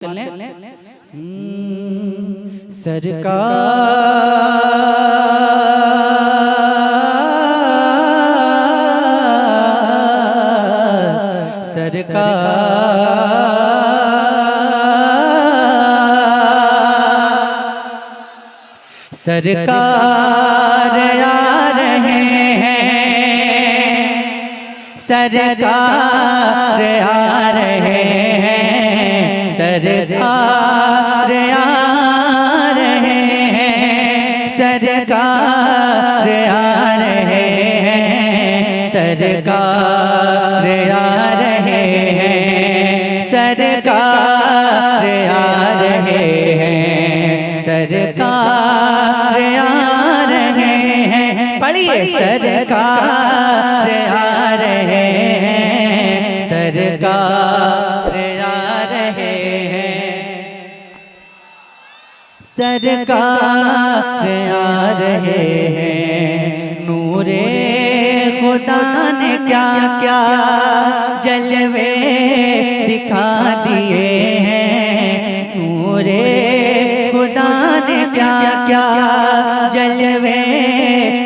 सरकार आ रहे हैं, सरकार आ रहे हैं, सरकार आ रहे हैं, सरकार आ रहे हैं, सरकार आ रहे हैं, सरकार आ रहे हैं, सरकार आ रहे हैं। पढ़िए सरकार आ रहे हैं, सरकार आ रहे हैं, सरकार आ रहे हैं। नूरे खुदा ने क्या क्या जलवे दिखा दिए हैं, नूरे खुदा ने क्या क्या जलवे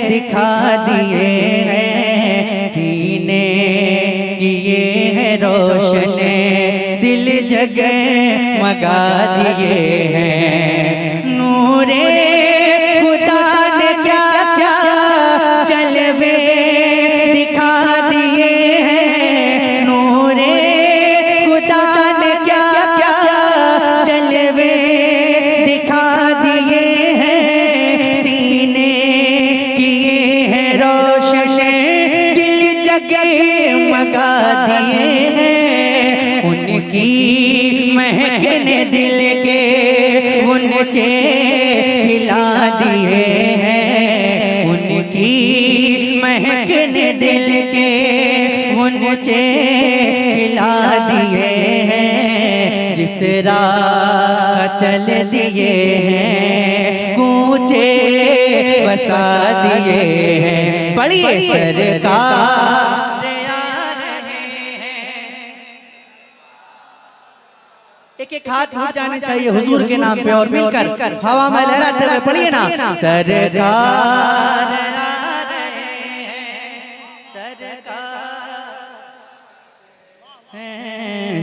दिखा दिए हैं। सीने किए हैं रोशन, दिल जगमगा दिए हैं। नूरे खुदा ने क्या क्या जलवे दिखा दिए हैं, नूरे खुदा ने क्या क्या जलवे दिखा दिए हैं। सीने किए हैं रोशन, दिल जगमगा दिए हैं। उनकी महक ने दिल के गुंचे हिला दिए हैं, उनकी महक ने दिल के गुंचे हिला दिए हैं। जिस राह चल दिए हैं, कूचे बसा दिए हैं। पढ़िए सरकार एक हाथ उठ जाने चाहिए हुजूर के नाम पे और मिलकर हवा में लहराते हुए पढ़िए ना, सरकार आ रहे हैं,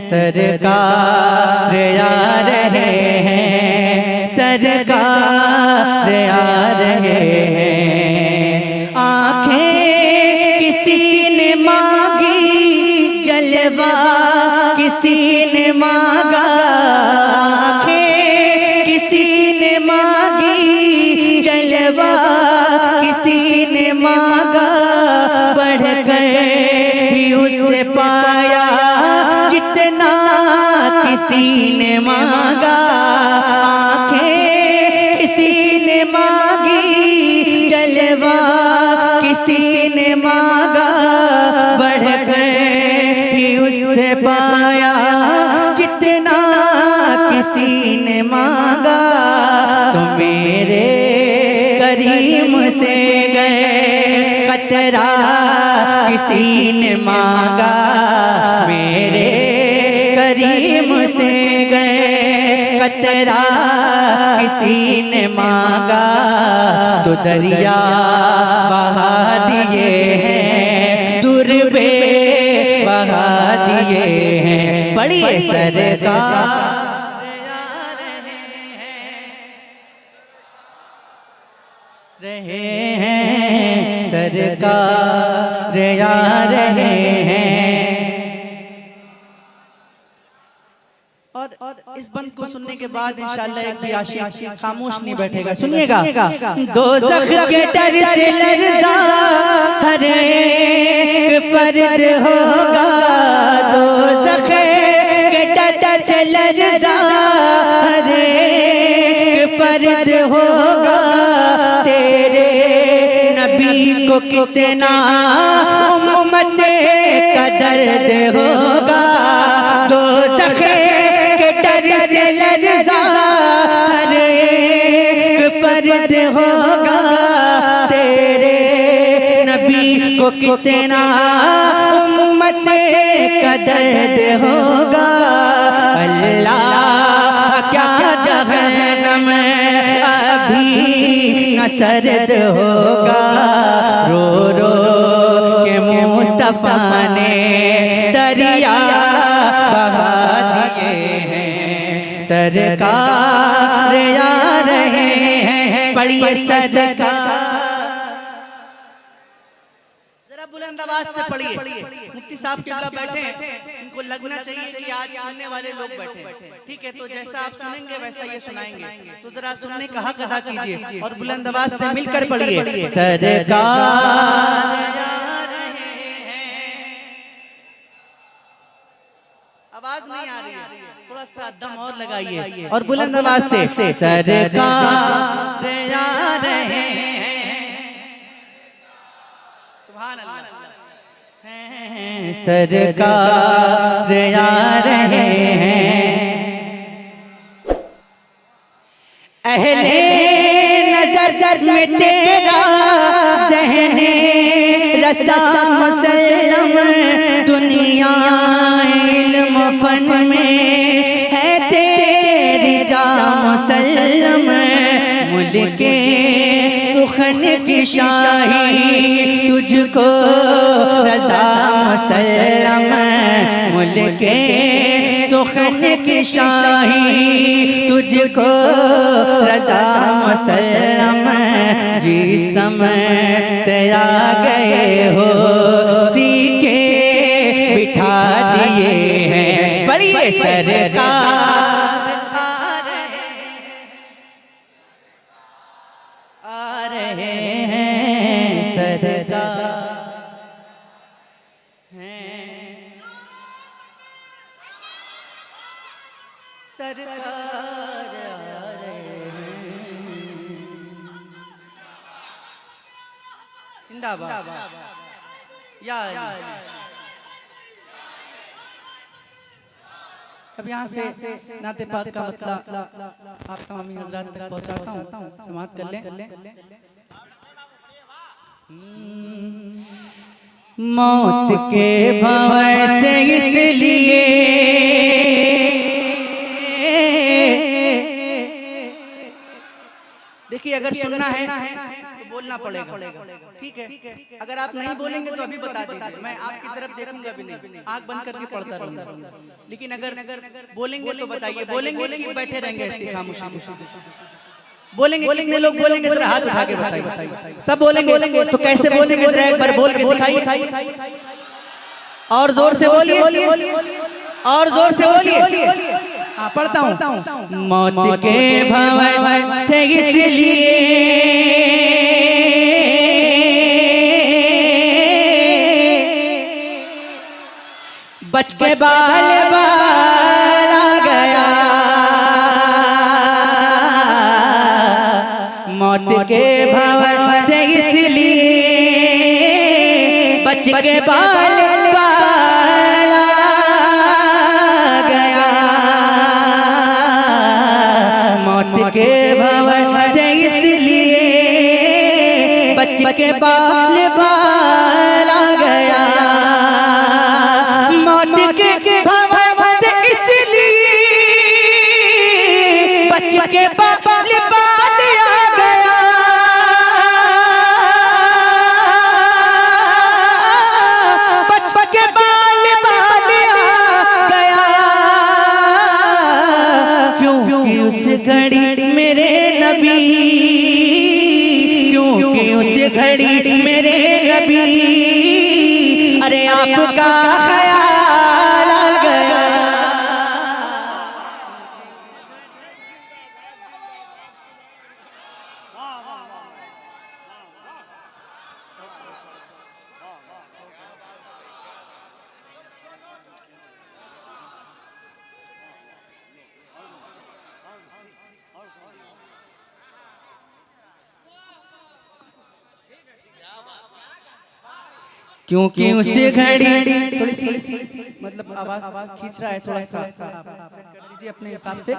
सरकार आ रहे हैं, सरकार आ रहे हैं। आंखें किसी ने मांगी, जलवा किसी ने मांगा, आंखें किसी ने मांगी, जलवा किसी ने मांगा। बढ़कर ही उससे पाया जितना किसी ने मांगा। आंखें किसी ने मांगी, जलवा किसी ने मांगा। बढ़कर ही उससे पाया जितना किसी ने मांगा। तो मेरे करीम से गए कतरा किसी ने मांगा, मेरे करीम से गए कतरा किसी ने मांगा। तो दरिया बहा दिए हैं, दुर्बे बहा दिए हैं। पढ़िए सरकार रहे हैं, सरकार आ रहे हैं। और इस बंद को सुनने के बाद इंशाअल्लाह एक भी आशिक खामोश नहीं बैठेगा। सुनिएगा, दोज़ख के डर से लर्ज़ा हर एक फर्द होगा, दोज़ख के डर से लर्ज़ा हर एक फर्द होगा। तेरे नबी को कितना उम्मत का दर्द होगा। दोज़ख के डर से लर्ज़ा हर एक फर्द होगा। तेरे नबी को कितना उम्मत का दर्द होगा। अल्लाह सीना सर्द होगा, रो रो के मुस्तफा ने दरिया बहा दिए हैं। सरकार आ रहे हैं, पढ़िए सरकार। बुलंद आवाज से पढ़िए। मुफ्ती साहब किबला बैठे हैं, इनको लगना चाहिए कि आज सुनने वाले लोग बैठे हैं, ठीक है? तो जैसा आप सुनेंगे वैसा ये सुनाएंगे, तो जरा सुनने का हक अदा कीजिए और बुलंद आवाज से मिलकर पढ़िए। सरकार आवाज नहीं आ रही है, थोड़ा सा दम और लगाइए और बुलंद आवाज से सरकार आ रहे हैं। सुभान अल्लाह। सरकार आ रहे हैं, अहले नजर में तेरा ज़हने रसा मुसल्लम, दुनिया इल्म फन में है तेरी जा मुसल्लम। मुल्के सुखन की शाही तुझको रज़ा मुसल्लम, मुल्के सुखन की शाही तुझको रज़ा मुसल्लम। जिस्म तेरा गए हो सीके बिठा दिए हैं, पढ़िए सरकार आ रहे हैं, सरकार हैं, सरकार आ रहे हैं। जिंदाबाद या अब यहाँ से नाते पाक का मतलब आप तमामी हजरात तक पहुँचाता हूँ, समाप्त कर लें। मौत के भंवर से इसलिए देखिए, अगर सुनना है तो बोलना पड़ेगा, ठीक है? अगर आप नहीं बोलेंगे तो अभी बता दीजिए, मैं आपकी तरफ देखूंगा भी नहीं, आंख बंद करके पढ़ता रहूंगा। लेकिन अगर बोलेंगे तो बताइए, बोलेंगे कि बैठे रहेंगे ऐसे खामोशी? बोलेंगे, कितने लोग बोलेंगे जरा हाथ उठा के बताइए। सब बोलेंगे तो कैसे बोलेंगे, जरा एक बार बोल के दिखाइए, और जोर से बोलिए, और जोर से बोलिए। पढ़ता हूँ। मौत के भंवर से इसलिए बच के बाल बाल आ गया, मौत के भंवर से इसलिए बच के बाल बाल आ गया, मौत के भंवर से इसलिए बच के बाल बाल आ गया, मौत के भंवर से इसलिए बच के बाल बाल आ गया, बच के बाल बाल आ गया। क्योंकि उस घड़ी मेरे नबी, क्योंकि उस घड़ी मेरे नबी, अरे आपका ख्याल आ गया। क्योंकि उस घड़ी थोड़ी सी मतलब आवाज खींच रहा है, थोड़ा सा लीजिए अपने हिसाब से।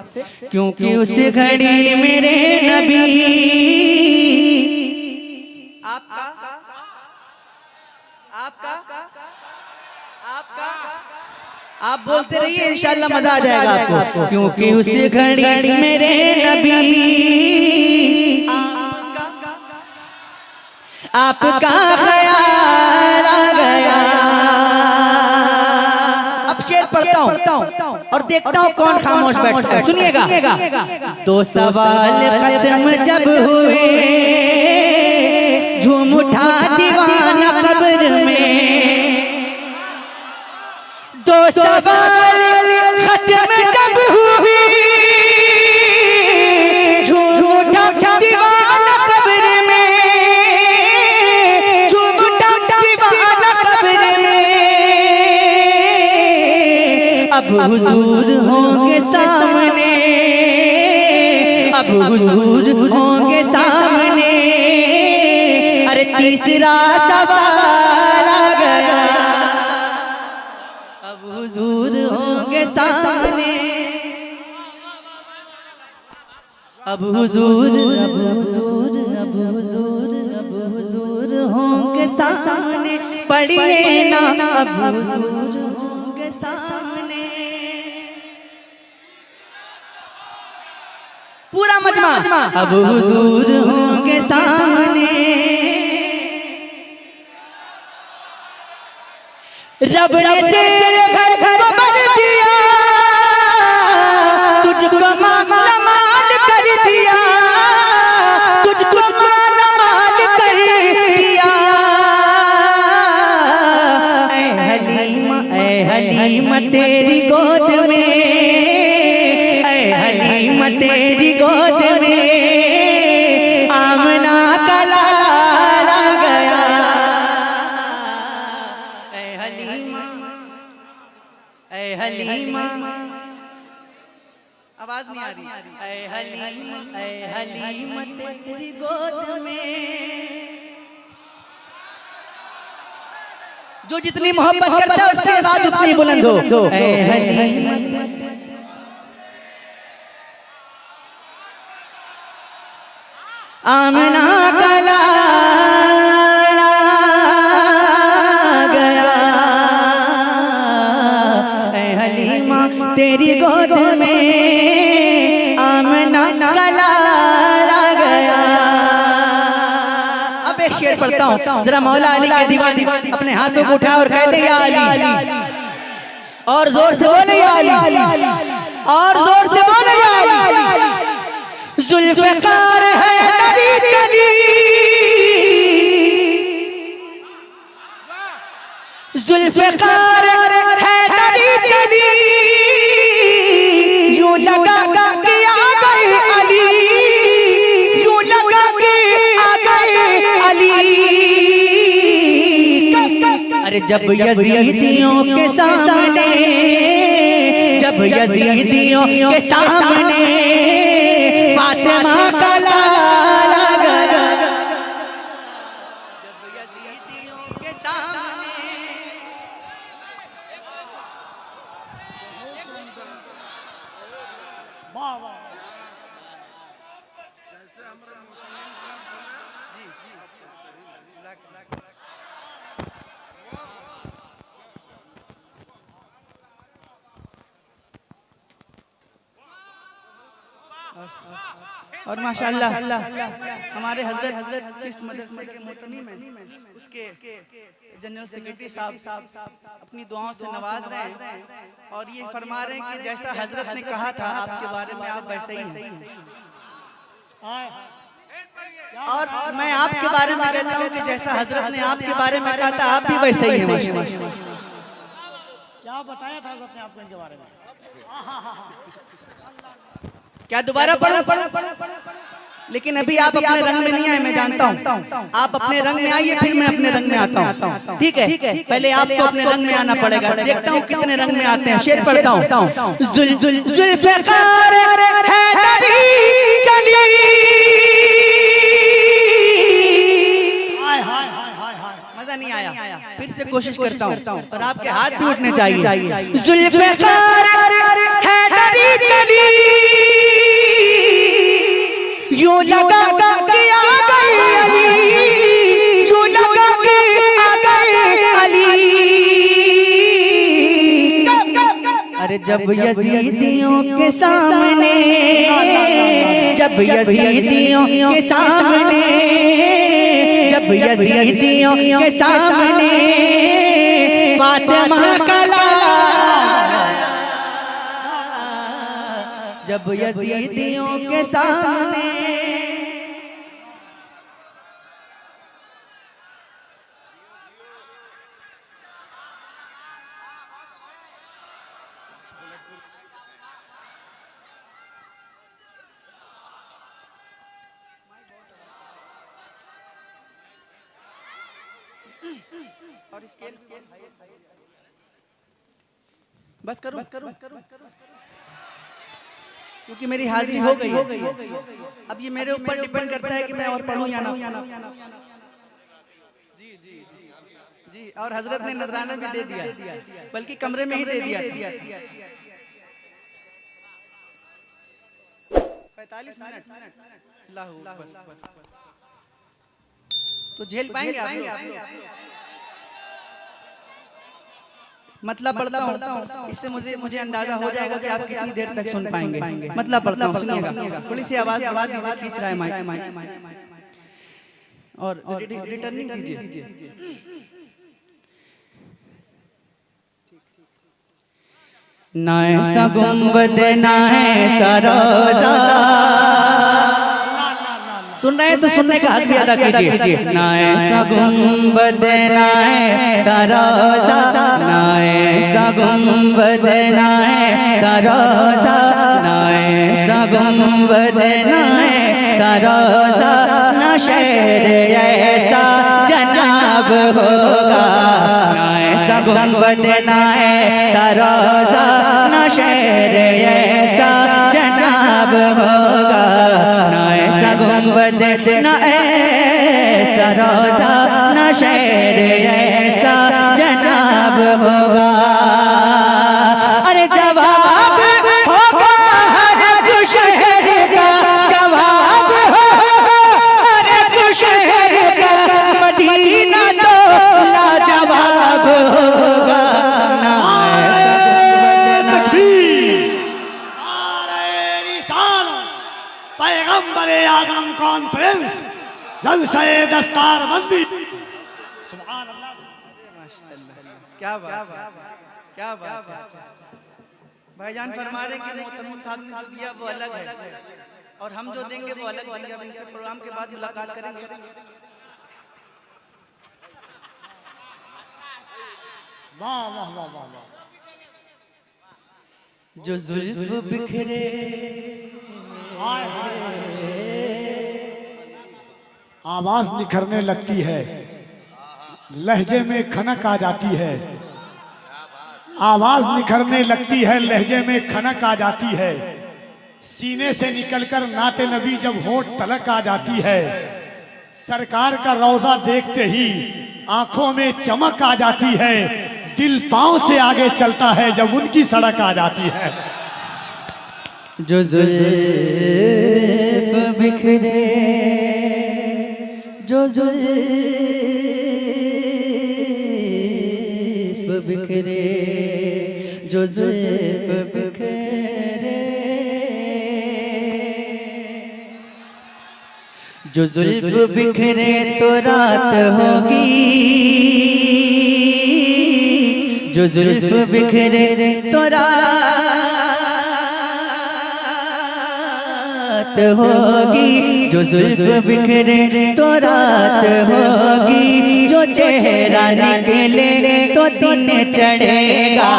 क्योंकि उस घड़ी मेरे नबी आपका आपका आपका आप बोलते रहिए, इंशाल्लाह मजा आ जाएगा आपको। क्योंकि उस घड़ी मेरे नबी आपका आपका ख्याल आ गया। अब शेर पढ़ता हूँ और देखता हूँ कौन खामोश बैठता है। सुनिएगा। दो सवाल खत्म जब हुए, झूम उठा दीवाना कब्र में। दो सवाल खत्म जब हुए, झूम उठा दीवाना कब्र में। झूम उठा दीवाना कब्र में। अब हुजूर होंगे सामने, अब हुजूर होंगे सामने। अरे तीसरा सवाल आ गया। अब हुजूर होंगे सामने, अब हुजूर, अब हुजूर, अब हुजूर, अब हुजूर होंगे सामने। पढ़िए ना, अब हुजूर होंगे सामने। पूरा मजमा। अब हुजूर होंगे सामने। रब ने तेरे घर को भर दिया, तुझको माला माल कर दिया, तुझको माला माल कर दिया। ऐ हलीमा तेरी गोद में, ऐ हलीमा तेरी गोद में आमना का लाल आ गया। ऐ हलीमा, ऐ हलीमा, आवाज नहीं आ रही। ऐ हलीमा, ऐ हलीमा तेरी गोद में। जो जितनी मोहब्बत करता है उसकी आवाज उतनी बुलंद हो। ऐ हलीमा, आमना का लाल आ गया। ऐ हलीमा तेरी गोद में आमना का लाल आ गया। अब एक शेर पढ़ता हूँ, जरा मौला अली के दीवाने अपने हाथों को उठा और कहते या अली, और जोर से बोले या अली, और जोर से बोले या अली। जुल्फ़िकार है दरी चली, जुल्फ़िकार है दरी चली। यूं लगा कि आ गए अली, यूं लगा कि आ गए अली। अरे जब यजीदियों के सामने, जब यजीदियों के सामने फातिमा का लाल आ गया। जब यजीदियों के सामने। और माशाअल्लाह हमारे हजरत इस मदरसे के मोहतमीम हैं, उसके जनरल सेक्रेटरी साहब अपनी दुआओं से नवाज रहे हैं और ये फरमा रहे हैं कि जैसा हजरत ने कहा था आपके बारे में आप वैसे ही हैं। और मैं आपके बारे में कहता हूँ कि जैसा हजरत ने आपके बारे में कहा था आप भी वैसे ही हैं। क्या बताया था हजरत ने आपको इनके बारे में? क्या दोबारा पढ़ो? लेकिन अभी आप अपने रंग में नहीं आए, मैं जानता हूँ। आप अपने रंग में आइए, फिर मैं अपने रंग में आता हूँ। ठीक है, पहले आपको अपने रंग में आना पड़ेगा। देखता हूँ कितने रंग में आते हैं। शेर पढ़ता हूँ। जुल्फ़िकार है दरी चली। मजा नहीं आया, फिर से कोशिश करता हूँ और आपके हाथ भी उठने चाहिए। जुल्फ़िकार है दरी चली, यूं लगा कि आ गए अली, यूं लगा कि आ गए अली। अरे जब यजीदियों के सामने, जब यजीदियों के सामने, जब जब यजीदियों के सामने फातिमा का लाला, जब यजीदियों के सामने और स्केल बस करो क्योंकि मेरी हाजिरी हो गई। अब ये मेरे ऊपर डिपेंड करता है कि मैं और पढ़ूं या ना। जी और हजरत ने नजराना भी दे दिया, बल्कि कमरे में ही दे दिया। 45 मिनट अल्लाहू अकबर। तो झेल पाएंगे आप लोग? मतलब पढ़ता हूँ, इससे मुझे अंदाजा हो जाएगा कि आप कितनी देर तक सुन पाएंगे। मतलब पढ़ता हूँ, सुनिएगा। थोड़ी सी आवाज बढ़ा दीजिए, खींच रहा है माइक। और रिटर्निंग दीजिए। ना ऐसा गुंबद ना ऐसा रोजा, सुन रहे हैं तो सुनने का हक भी अदा कीजिए। ना ऐसा गुंबद ना ऐसा रोजा, ना ऐसा गुंबद ना ऐसा रोजा, ना ऐसा गुंबद ना ऐसा रोजा, ना शहर ऐसा जनाब होगा। ना ऐसा गुंबद ना ऐसा रोजा, ना शहर ऐसा जनाब होगा। ना ऐसा गुंबद ना ऐसा रोजा, ना शहर ऐसा जनाब होगा। अरे जवाब होगा हर एक शहर का, जवाब होगा हर एक शहर का, मदीना तो लाजवाब होगा। ना पैगंबरे आज़म कॉन्फ्रेंस जलसे दस्तारबंदी। सुभान अल्लाह, क्या बात, क्या बात। भाईजान फरमा रहे कि मोहतरम साहब ने जो दिया वो अलग है और हम जो देंगे वो अलग देंगे। अब इनसे प्रोग्राम के बाद मुलाकात करेंगे। वाह वाह वाह वाह वाह। जो जुल्फ बिखरे, हाय हाय, आवाज निखरने लगती है, लहजे में खनक आ जाती है। आवाज निखरने लगती है, लहजे में खनक आ जाती है। सीने से निकलकर नाते नबी जब होंठ तलक आ जाती है। सरकार का रौजा देखते ही आंखों में चमक आ जाती है। दिल पांव से आगे चलता है जब उनकी सड़क आ जाती है। जो जुल्फ बिखरे, जो जुल्फ बिखरे, जो जुल्फ बिखरे, जो जुल्फ बिखरे तो रात होगी, जो जुल्फ बिखरे तो रात होगी, जो जुल्फ बिखरे तो रात होगी, जो चेहरा निकले तो दिन चढ़ेगा।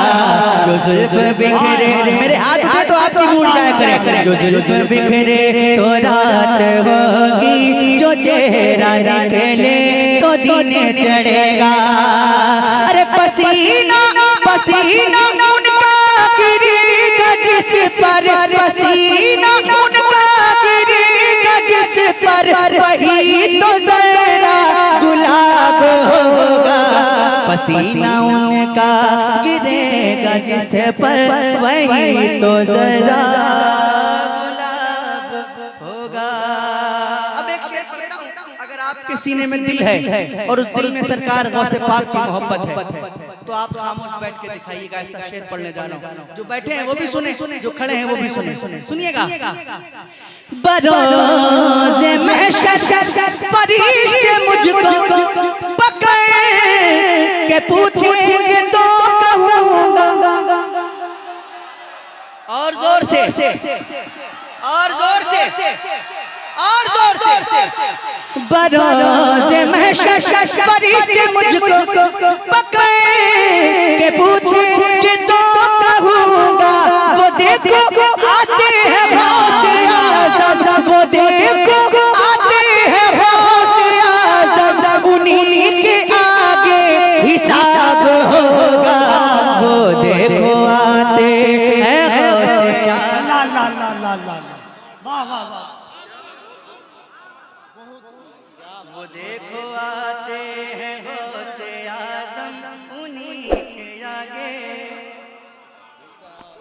जो जुल्फ बिखरे, मेरे हाथ उठे तो आपकी मूड जाया करे। जो जुल्फ बिखरे तो रात होगी, जो चेहरा निकले तो दिन चढ़ेगा। अरे पसीना पसीना उनका गिरेगा जिस पर, पसीना उनका गिरेगा जिस पर, वही तो जरा गुलाब होगा। पसीना उनका गिरेगा जिस पर, वही तो जरा गुलाब होगा। अब एक शेर पढ़ता हूं। अगर आपके सीने में दिल है और उस दिल में सरकार गौसे पाक की मोहब्बत है, तो आप खामोश बैठ के दिखाइएगा। ऐसा शेर पढ़ने जा रहा हूँ, जो बैठे हैं वो भी सुने, जो खड़े हैं वो भी सुने। सुनिएगा। बरोज़े महशर फरिश्ते मुझको पकड़ के पूछेंगे तो कहूँगा। और जोर से, और जोर से, और जोर से। बरोज़े महशर फरिश्ते मुझको पकड़ के पूछेंगे तो कहूँगा। वो देखो आते हैं गौसे आज़म, वो देखो आते हैं गौसे आज़म, उन्हीं के आगे हिसाब होगा। वो देखो आते हैं गौसे आज़म। ला ला ला ला ला, वाह वाह वाह। वो देखो आते हैं गौसे आज़म, उन्हीं के आगे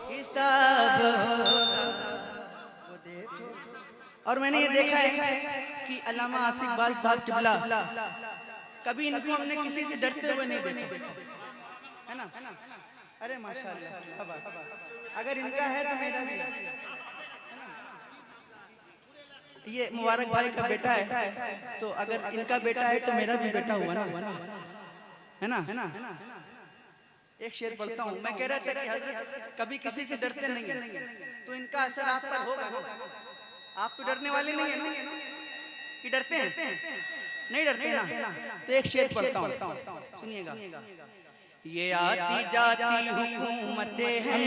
हिसाब होगा। वो देखो। और मैंने ये देखा है कि अल्लामा आसिफ इकबाल साहब किबला, कभी इनको हमने किसी से डरते हुए नहीं देखा, है ना? अरे माशाअल्लाह, अगर इनका है तो मेरा भी है। ये मुबारक भाई का बेटा है, तो अगर इनका बेटा है तो मेरा भी बेटा हुआ ना, है ना? एक शेर पढ़ता हूँ। मैं कह रहा था कि हजरत कभी किसी से डरते नहीं है, तो इनका असर आप पर होगा ना। आप तो डरने वाले नहीं है ना, कि डरते हैं? नहीं डरते ना। तो एक शेर पढ़ता हूँ, सुनिएगा। ये आती जाती हुकूमतें हैं,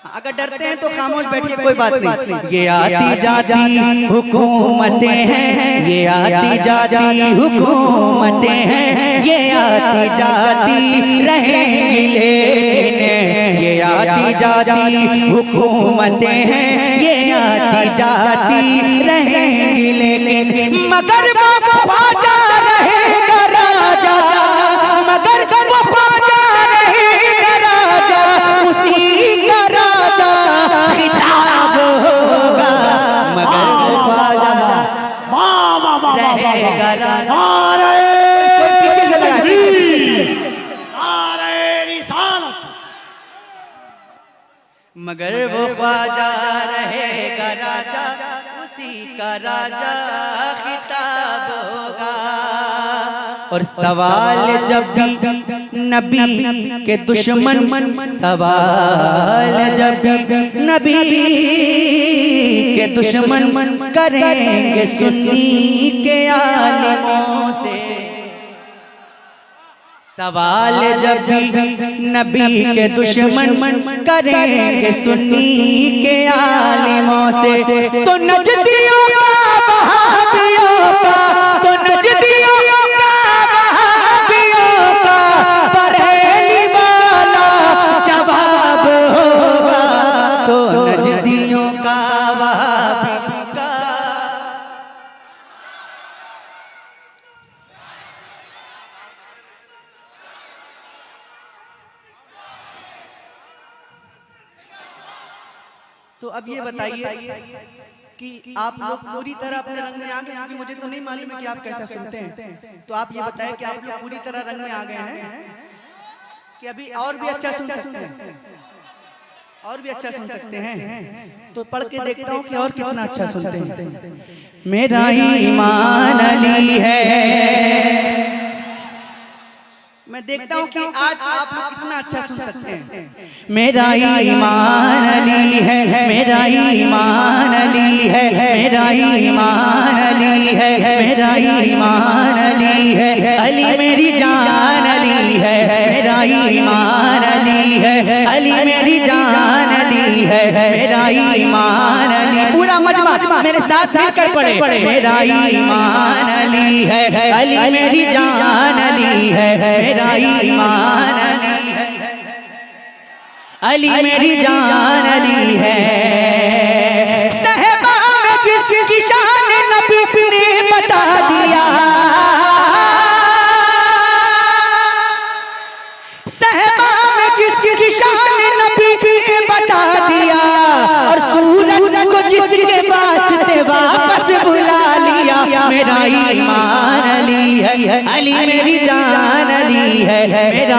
अगर डरते हैं तो खामोश बैठिए, कोई बात नहीं। ये आती जाती हुकूमतें हैं, ये आती जाती हुकूमतें हैं, ये आती जाती रहेंगी लेकिन, ये आती जाती हुकूमतें हैं, ये आती जाती रहेंगी लेकिन, मगर वो ख्वाजा रहेगा राजा, मगर वो ख्वाजा रहेगा राजा, उसी का राजा खिताब होगा। मगर वो ख्वाजा रहेगा राजा। पीछे से लगा, मगर वो ख्वाजा रहेगा राजा, उसी का राजा खिताब होगा। और सवाल जब भी नबी के दुश्मन, सवाल जब भी नबी के दुश्मन करेंगे सुन्नी के आलिमों से, सवाल जब भी नबी के दुश्मन करेंगे सुन्नी के आलिमों से, तो नजदियों का वहाबियों का, तो नजदियों का वहाबियों का बरेली वाला जवाब होगा। तो नजदियों का वहाबियों का, तो अब ये बताइए कि आप लोग पूरी तरह अपने रंग में आ गए, क्योंकि मुझे तो नहीं मालूम है कि आप कैसा सुनते हैं। तो आप ये बताएं कि आप लोग पूरी तरह रंग में आ गए हैं कि अभी और भी अच्छा सुन सकते हैं, और भी अच्छा सुन सकते हैं? तो पढ़ के देखता हूँ कि और कितना अच्छा सुनते हैं। मेरा ईमान अली है, मैं देखता हूँ कि आज आप लोग कितना अच्छा सुन सकते हैं। मेरा ईमान अली है, मेरा ईमान अली है, मेरा ईमान अली है, मेरा ईमान अली है, अली मेरी जान अली है, मेरा ईमान अली है, अली मेरी जान अली है, मेरा ईमान अली। पूरा मजमा मेरे साथ मिलकर पढ़े। मेरा ईमान अली है, अली मेरी जान अली है, मेरा ईमान अली है, अली मेरी जान अली है। सहबा में जिसकी शान नबी ने बता दिया, सहबा में जिसकी शान नबी ने बता दिया, और सूरज को जिसके वास्ते वापस बुला लिया। मेरा ईमान अली है, अली मेरी जान अली